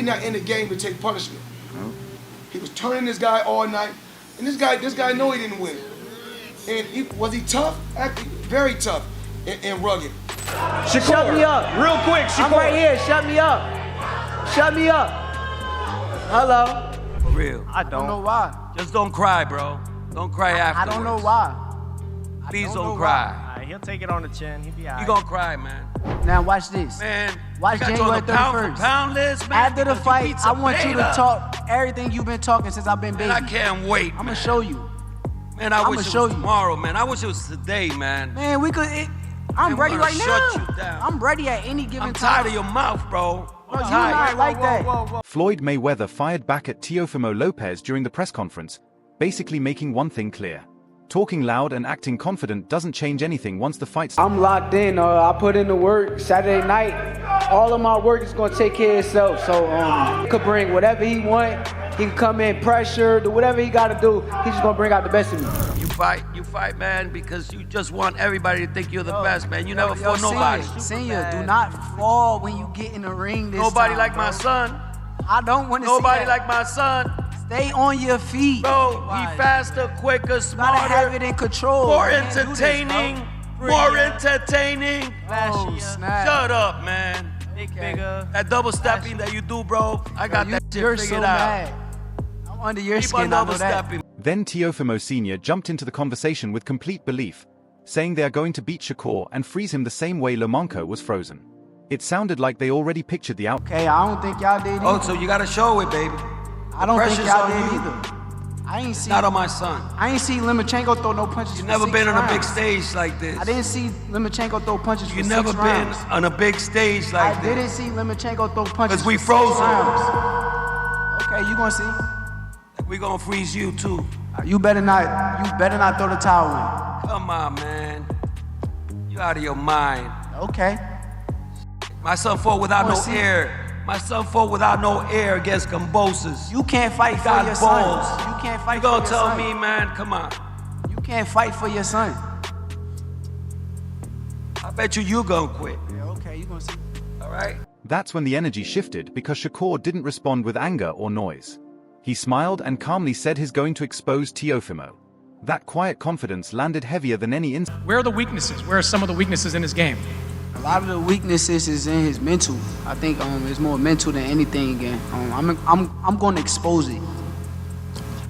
we're not in the game to take punishment. He was turning this guy all night, and this guy know he didn't win. And was he tough? Actually, very tough and rugged. Shakur, shut me up. Real quick, Shakur. I'm right here. Shut me up. Shut me up. Hello. For real. I don't know why. Just don't cry, bro. Don't cry afterwards. I don't know why. Please don't cry. Right, he'll take it on the chin. He'll be all right. You gonna cry, man. Now watch this. Man, watch January 31st. Pound for pound list, man. After the fight, I want you to talk everything you've been talking since I've been baby. Man, I can't wait. I'm gonna show you. Man, I wish it was tomorrow, man. I wish it was today, man. Man, we could. I'm ready right now. Shut you down. I'm ready at any given time. I'm tired of your mouth, bro. Bro, you're not like that. Floyd Mayweather fired back at Teofimo Lopez during the press conference, basically making one thing clear. Talking loud and acting confident doesn't change anything once the fight starts. I'm locked in. I put in the work Saturday night. All of my work is gonna take care of itself. So he could bring whatever he want. He can come in pressure, do whatever he gotta do. He's just gonna bring out the best of me. You fight, man, because you just want everybody to think you're the best, man. You never fought nobody. Senior, do not fall when you get in the ring this Nobody time, like bro. my son. I don't want to see Nobody that. like my son. Stay on your feet. Bro, he faster, quicker, smarter. Gotta have it in control. More entertaining. More entertaining. Oh, snap. Shut up, man. Bigger. That double stepping that you do, bro, I got that shit You're figured so out. mad. I'm under your Keep skin, on I know double that. stepping. Then Teofimo Sr. jumped into the conversation with complete belief, saying they are going to beat Shakur and freeze him the same way Lomachenko was frozen. It sounded like they already pictured the outcome. Okay, I don't think y'all did either. Oh, so you gotta show it, baby. I don't think pressure's y'all on did you. either. I ain't see. Not on my son. I ain't see Lomachenko throw no punches. You for never 6 been on a big rounds. stage like this. I didn't see Lomachenko throw punches for You 6 never been rounds. on a big stage like I this. didn't see Lomachenko throw punches. Because we for 6 froze him. rounds. Okay, you gonna see. We gonna freeze you too. You better not throw the towel in. Come on, man. You out of your mind. Okay. My son fought without no see. air. My son fought without no air against Cambosos. You can't fight for got your balls. son. You can't fight You for gonna your tell son. me, man? Come on. You can't fight for your son. I bet you gonna quit. Yeah, okay, you gonna see. All right? That's when the energy shifted because Shakur didn't respond with anger or noise. He smiled and calmly said he's going to expose Teofimo. That quiet confidence landed heavier than any insult. Where are the weaknesses? Where are some of the weaknesses in his game? A lot of the weaknesses is in his mental. I think it's more mental than anything. Again, I'm going to expose it. You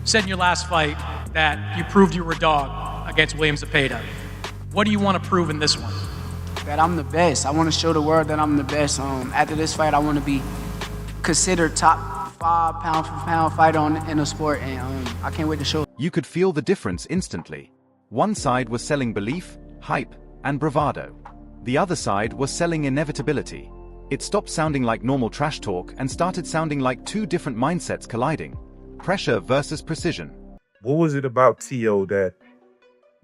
said in your last fight that you proved you were a dog against William Zepeda. What do you want to prove in this one? That I'm the best. I want to show the world that I'm the best. After this fight, I want to be considered top 5 pound for pound fighter in the sport, and I can't wait to show it. You could feel the difference instantly. One side was selling belief, hype, and bravado. The other side was selling inevitability. It stopped sounding like normal trash talk and started sounding like two different mindsets colliding. Pressure versus precision. What was it about Teo that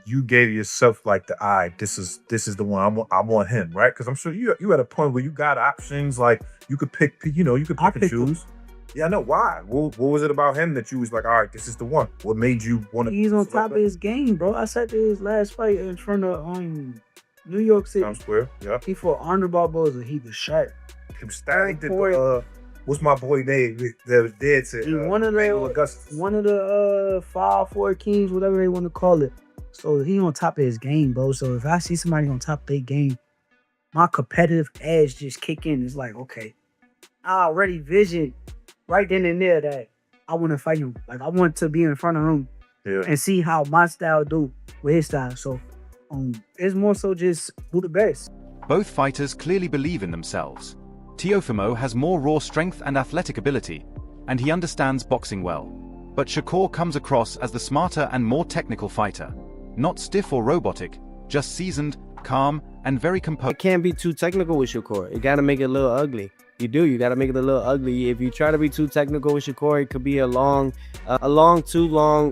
you gave yourself like the eye? This is the one. I want him, right? Because I'm sure you at a point where you got options, like you could pick, you could pick and choose. Yeah, I know. Why? What was it about him that you was like, all right, this is the one? What made you want to? He's on top of his game, bro. I said to his last fight in front of New York City. Times Square, yeah. He fought Arnold Barboza. He was sharp. He was stacked. What's my boy name that was dead to? One of the 5-4 kings, whatever they want to call it. So he on top of his game, bro. So if I see somebody on top of their game, my competitive edge just kick in. It's like, okay, I already vision right then and there that I want to fight him. Like I want to be in front of him and see how my style do with his style. So it's more so just who the best. Both fighters clearly believe in themselves. Teofimo has more raw strength and athletic ability, and he understands boxing well. But Shakur comes across as the smarter and more technical fighter. Not stiff or robotic, just seasoned, calm, and very composed. It can't be too technical with Shakur. You gotta make it a little ugly. You gotta make it a little ugly. If you try to be too technical with Shakur, it could be too long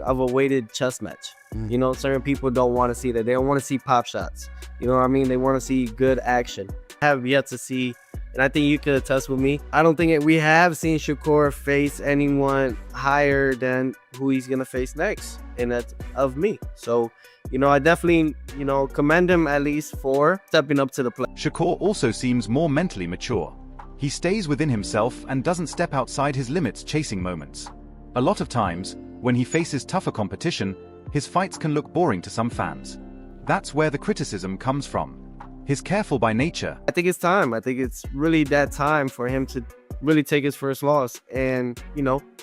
of a weighted chess match. You know, certain people don't want to see that. They don't want to see pop shots. You know what I mean? They want to see good action. I have yet to see, and I think you could attest with me, I don't think we have seen Shakur face anyone higher than who he's gonna face next, and that's of me. So, I definitely, commend him at least for stepping up to the plate. Shakur also seems more mentally mature. He stays within himself and doesn't step outside his limits chasing moments. A lot of times, when he faces tougher competition, his fights can look boring to some fans. That's where the criticism comes from. He's careful by nature. I think it's time. I think it's really that time for him to really take his first loss and,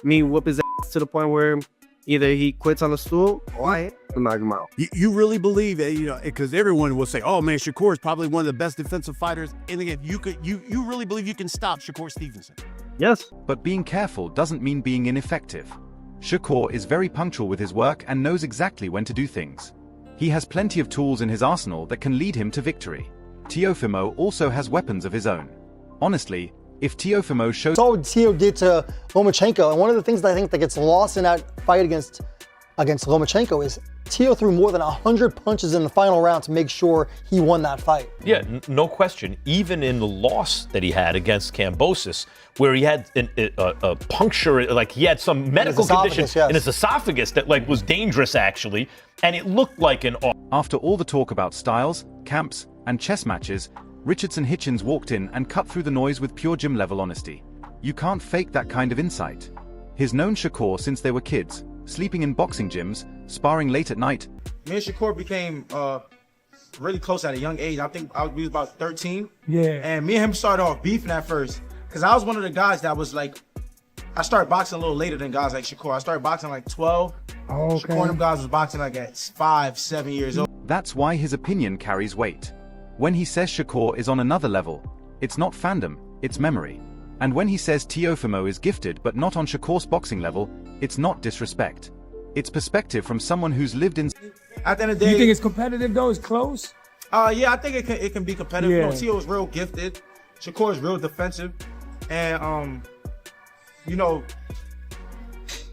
me whoop his ass to the point where either he quits on the stool or I knock him out. You really believe that, because everyone will say, oh man, Shakur is probably one of the best defensive fighters in the game. You really believe you can stop Shakur Stevenson? Yes. But being careful doesn't mean being ineffective. Shakur is very punctual with his work and knows exactly when to do things. He has plenty of tools in his arsenal that can lead him to victory. Teofimo also has weapons of his own. Honestly, if Teofimo shows... Saw what Teo did to Lomachenko, and one of the things that I think that gets lost in that fight against Lomachenko is Teo threw more than 100 punches in the final round to make sure he won that fight. Yeah, no question. Even in the loss that he had against Kambosos, where he had a puncture, like he had some medical condition in his esophagus that was dangerous actually, and it looked like an... After all the talk about styles, camps, and chess matches, Richardson Hitchens walked in and cut through the noise with pure gym-level honesty. You can't fake that kind of insight. He's known Shakur since they were kids, sleeping in boxing gyms, sparring late at night. Me and Shakur became really close at a young age. I think we was about 13. Yeah. And me and him started off beefing at first. Because I was one of the guys that was I started boxing a little later than guys like Shakur. I started boxing like 12. Oh, okay. Shakur and them guys was boxing at 5, 7 years old. That's why his opinion carries weight. When he says Shakur is on another level, it's not fandom, it's memory. And when he says Teofimo is gifted but not on Shakur's boxing level, it's not disrespect. It's perspective from someone who's lived in... At the end of the day... You think it's competitive though? It's close? Yeah, I think it can be competitive. Yeah. Teo is real gifted. Shakur is real defensive. And,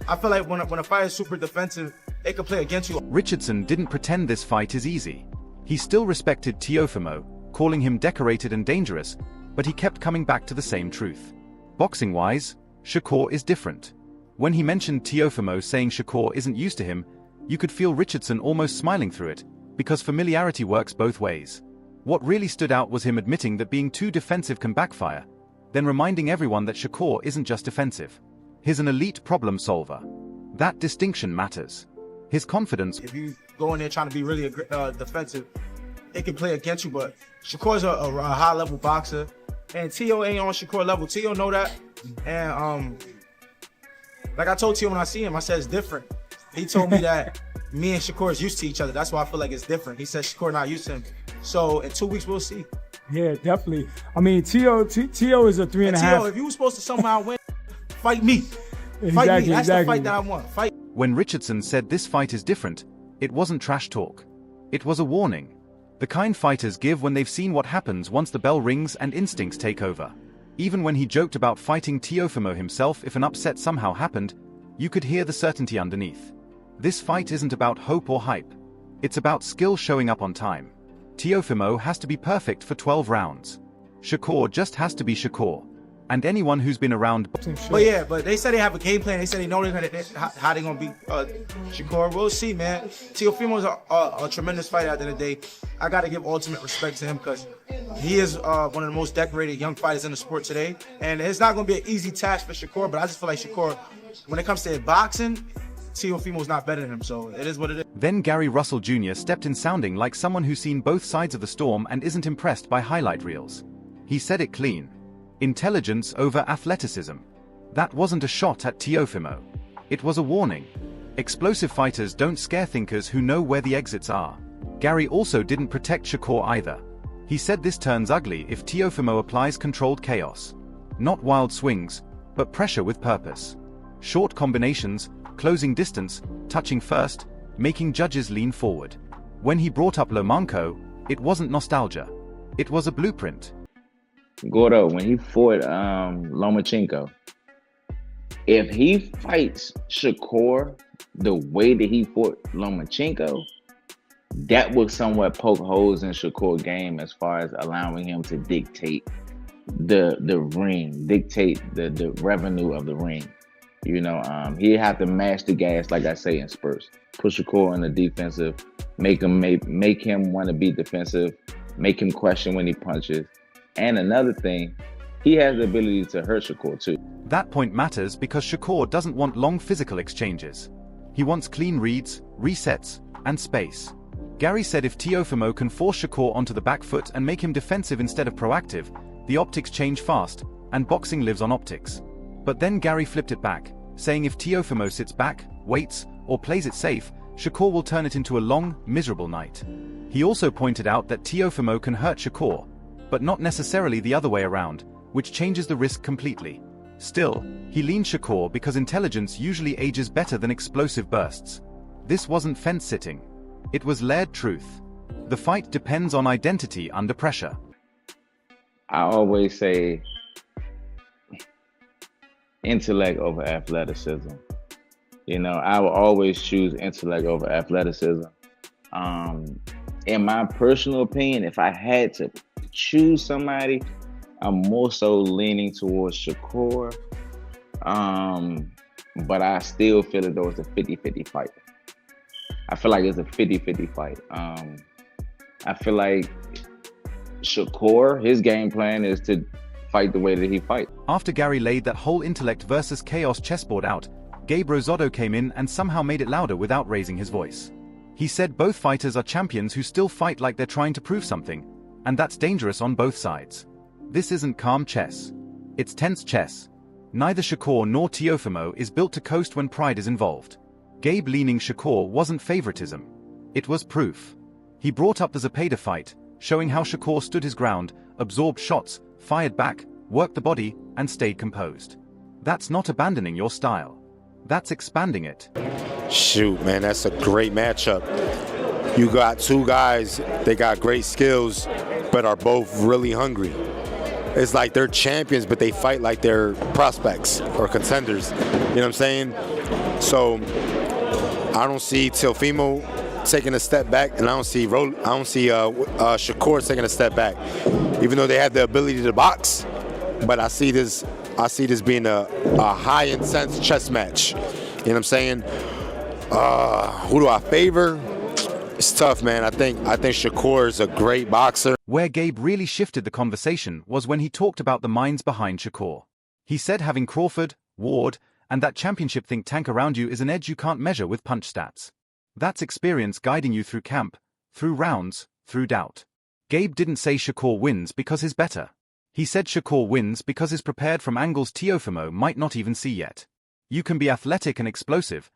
I feel like when a fighter is super defensive, they can play against you. Richardson didn't pretend this fight is easy. He still respected Teofimo, calling him decorated and dangerous, but he kept coming back to the same truth. Boxing-wise, Shakur is different. When he mentioned Teofimo saying Shakur isn't used to him, you could feel Richardson almost smiling through it, because familiarity works both ways. What really stood out was him admitting that being too defensive can backfire, then reminding everyone that Shakur isn't just defensive. He's an elite problem solver. That distinction matters. His confidence... If you go in there trying to be really defensive, it can play against you, but Shakur's a high-level boxer, and Teo ain't on Shakur level. Teo know that, and like I told Teo when I see him, I said it's different. He told me that me and Shakur is used to each other. That's why I feel like it's different. He said Shakur not used to him. So in 2 weeks, we'll see. Yeah, definitely. I mean, Teo is a 3.5. Teo, if you were supposed to somehow win, fight me. Fight me. That's the fight that I want. Fight. When Richardson said this fight is different, it wasn't trash talk. It was a warning. The kind fighters give when they've seen what happens once the bell rings and instincts take over. Even when he joked about fighting Teofimo himself if an upset somehow happened, you could hear the certainty underneath. This fight isn't about hope or hype. It's about skill showing up on time. Teofimo has to be perfect for 12 rounds. Shakur just has to be Shakur. And anyone who's been around... But they said they have a game plan. They said they know how they're going to beat Shakur. We'll see, man. Teofimo's a tremendous fighter at the end of the day. I got to give ultimate respect to him because he is one of the most decorated young fighters in the sport today. And it's not going to be an easy task for Shakur, but I just feel like Shakur, when it comes to boxing, Teofimo's not better than him, so it is what it is. Then Gary Russell Jr. stepped in sounding like someone who's seen both sides of the storm and isn't impressed by highlight reels. He said it clean. Intelligence over athleticism. That wasn't a shot at Teofimo. It was a warning. Explosive fighters don't scare thinkers who know where the exits are. Gary also didn't protect Shakur either. He said this turns ugly if Teofimo applies controlled chaos. Not wild swings, but pressure with purpose. Short combinations, closing distance, touching first, making judges lean forward. When he brought up Lomachenko, it wasn't nostalgia. It was a blueprint. Gordo, when he fought Lomachenko, if he fights Shakur the way that he fought Lomachenko, that would somewhat poke holes in Shakur's game as far as allowing him to dictate the ring, dictate the revenue of the ring. You know, he'd have to mash the gas, like I say, in spurts. Put Shakur in the defensive, make him want to be defensive, make him question when he punches. And another thing, he has the ability to hurt Shakur too. That point matters because Shakur doesn't want long physical exchanges. He wants clean reads, resets, and space. Gary said if Teofimo can force Shakur onto the back foot and make him defensive instead of proactive, the optics change fast, and boxing lives on optics. But then Gary flipped it back, saying if Teofimo sits back, waits, or plays it safe, Shakur will turn it into a long, miserable night. He also pointed out that Teofimo can hurt Shakur, but not necessarily the other way around, which changes the risk completely. Still, he leaned Shakur because intelligence usually ages better than explosive bursts. This wasn't fence-sitting. It was layered truth. The fight depends on identity under pressure. I always say intellect over athleticism. You know, I will always choose intellect over athleticism. In my personal opinion, if I had to choose somebody, I'm more so leaning towards Shakur. But I still feel as though it's a 50-50 fight. I feel like it's a 50-50 fight. I feel like Shakur, his game plan is to fight the way that he fights. After Gary laid that whole intellect versus chaos chessboard out, Gabe Rosado came in and somehow made it louder without raising his voice. He said both fighters are champions who still fight like they're trying to prove something, and that's dangerous on both sides. This isn't calm chess. It's tense chess. Neither Shakur nor Teofimo is built to coast when pride is involved. Gabe leaning Shakur wasn't favoritism. It was proof. He brought up the Zepeda fight, showing how Shakur stood his ground, absorbed shots, fired back, worked the body, and stayed composed. That's not abandoning your style. That's expanding it. Shoot, man, that's a great matchup. You got two guys, they got great skills, but are both really hungry. It's like they're champions, but they fight like they're prospects or contenders. You know what I'm saying? So I don't see Teofimo taking a step back, and I don't see Shakur taking a step back. Even though they have the ability to box, but I see this being a high intense chess match. You know what I'm saying? Who do I favor? It's tough, man. I think Shakur is a great boxer. Where Gabe really shifted the conversation was when he talked about the minds behind Shakur. He said having Crawford, Ward, and that championship think tank around you is an edge you can't measure with punch stats. That's experience guiding you through camp, through rounds, through doubt. Gabe didn't say Shakur wins because he's better. He said Shakur wins because he's prepared from angles Teofimo might not even see yet. You can be athletic and explosive,